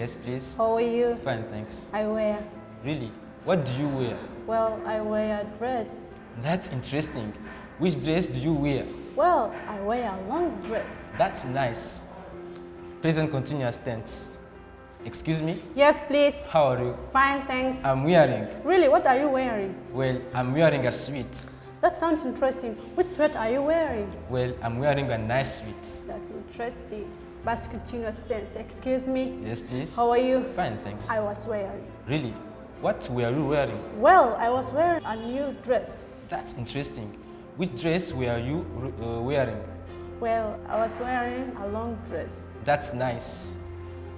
Yes, please. How are you? Fine, thanks. I wear. Really? What do you wear? Well, I wear a dress. That's interesting. Which dress do you wear? Well, I wear a long dress. That's nice. Present continuous tense. Excuse me? Yes, please. How are you? Fine, thanks. I'm wearing. Really, what are you wearing? Well, I'm wearing a suit. That sounds interesting. Which sweat are you wearing? Well, I'm wearing a nice suit. That's interesting. Past continuous tense. Excuse me. Yes, please. How are you? Fine, thanks. I was wearing. Really? What were you wearing? Well, I was wearing a new dress. That's interesting. Which dress were you wearing? Well, I was wearing a long dress. That's nice.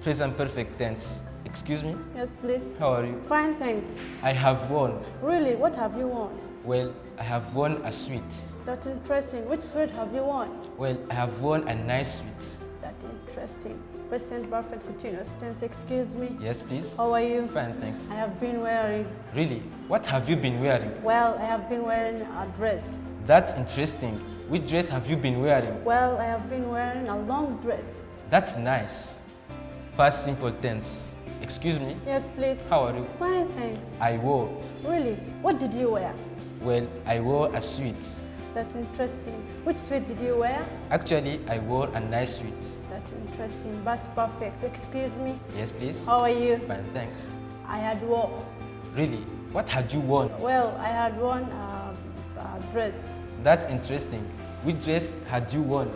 Present perfect tense. Excuse me? Yes, please. How are you? Fine, thanks. I have worn. Really, what have you worn? Well, I have worn a suit. That's interesting. Which sweat have you worn? Well, I have worn a nice suit. That's interesting. Present perfect continuous tense. Excuse me. Yes, please. How are you? Fine, thanks. I have been wearing. Really? What have you been wearing? Well, I have been wearing a dress. That's interesting. Which dress have you been wearing? Well, I have been wearing a long dress. That's nice. Past simple tense. Excuse me? Yes, please. How are you? Fine, thanks. I wore. Really? What did you wear? Well, I wore a suit. That's interesting. Which suit did you wear? Actually, I wore a nice suit. That's interesting. That's perfect. Excuse me. Yes, please. How are you? Fine, thanks. I had worn. Really? What had you worn? Well, I had worn a dress. That's interesting. Which dress had you worn?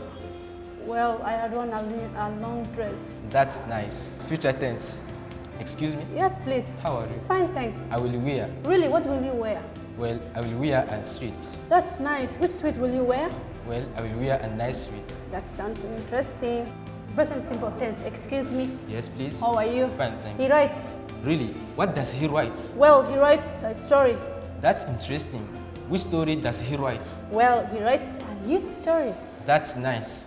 Well, I had worn a long dress. That's nice. Future tense. Excuse me? Yes, please. How are you? Fine, thanks. I will wear. Really, what will you wear? Well, I will wear a suit. That's nice. Which suit will you wear? Well, I will wear a nice suit. That sounds interesting. Present simple tense. Excuse me. Yes, please. How are you? Fine, thanks. He writes. Really? What does he write? Well, he writes a story. That's interesting. Which story does he write? Well, he writes a new story. That's nice.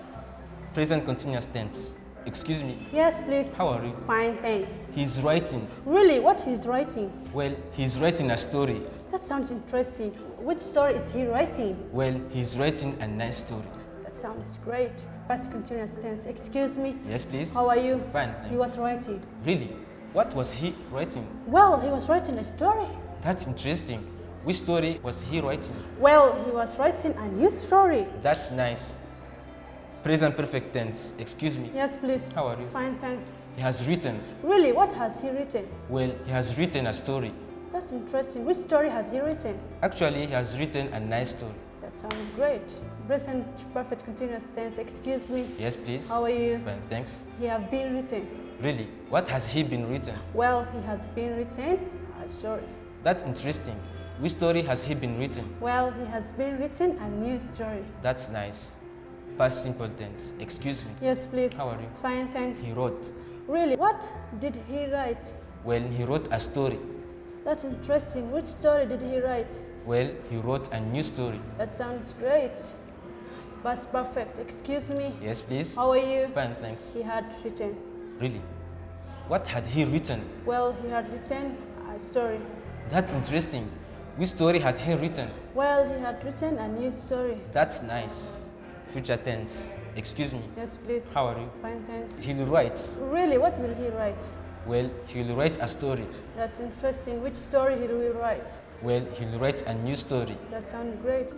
Present continuous tense. Excuse me. Yes, please. How are you? Fine, thanks. He's writing. Really, what he's writing? Well, he's writing a story. That sounds interesting. Which story is he writing? Well, he's writing a nice story. That sounds great. Past continuous tense. Excuse me. Yes, please. How are you? Fine, thanks. He was writing. Really? What was he writing? Well, he was writing a story. That's interesting. Which story was he writing? Well, he was writing a new story. That's nice. Present perfect tense. Excuse me. Yes, please. How are you? Fine, thanks. He has written. Really, what has he written? Well, he has written a story. That's interesting. Which story has he written? Actually, he has written a nice story. That sounds great. Present perfect continuous tense. Excuse me. Yes, please. How are you? Fine, thanks. He have been written. Really? What has he been written? Well, he has been written a story. That's interesting. Which story has he been written? Well, he has been written a new story. That's nice. Past simple tense. Excuse me. Yes, please. How are you? Fine, thanks. He wrote. Really, what did he write? Well, he wrote a story. That's interesting. Which story did he write? Well, he wrote a new story. That sounds great. Past perfect. Excuse me. Yes, please. How are you? Fine, thanks. He had written. Really? What had he written? Well, he had written a story. That's interesting. Which story had he written? Well, he had written a new story. That's nice. Future tense. Excuse me. Yes, please. How are you? Fine, thanks. He will write. Really, what will he write? Well, he will write a story. That's interesting. Which story he will write? Well, he will write a new story. That sounds great.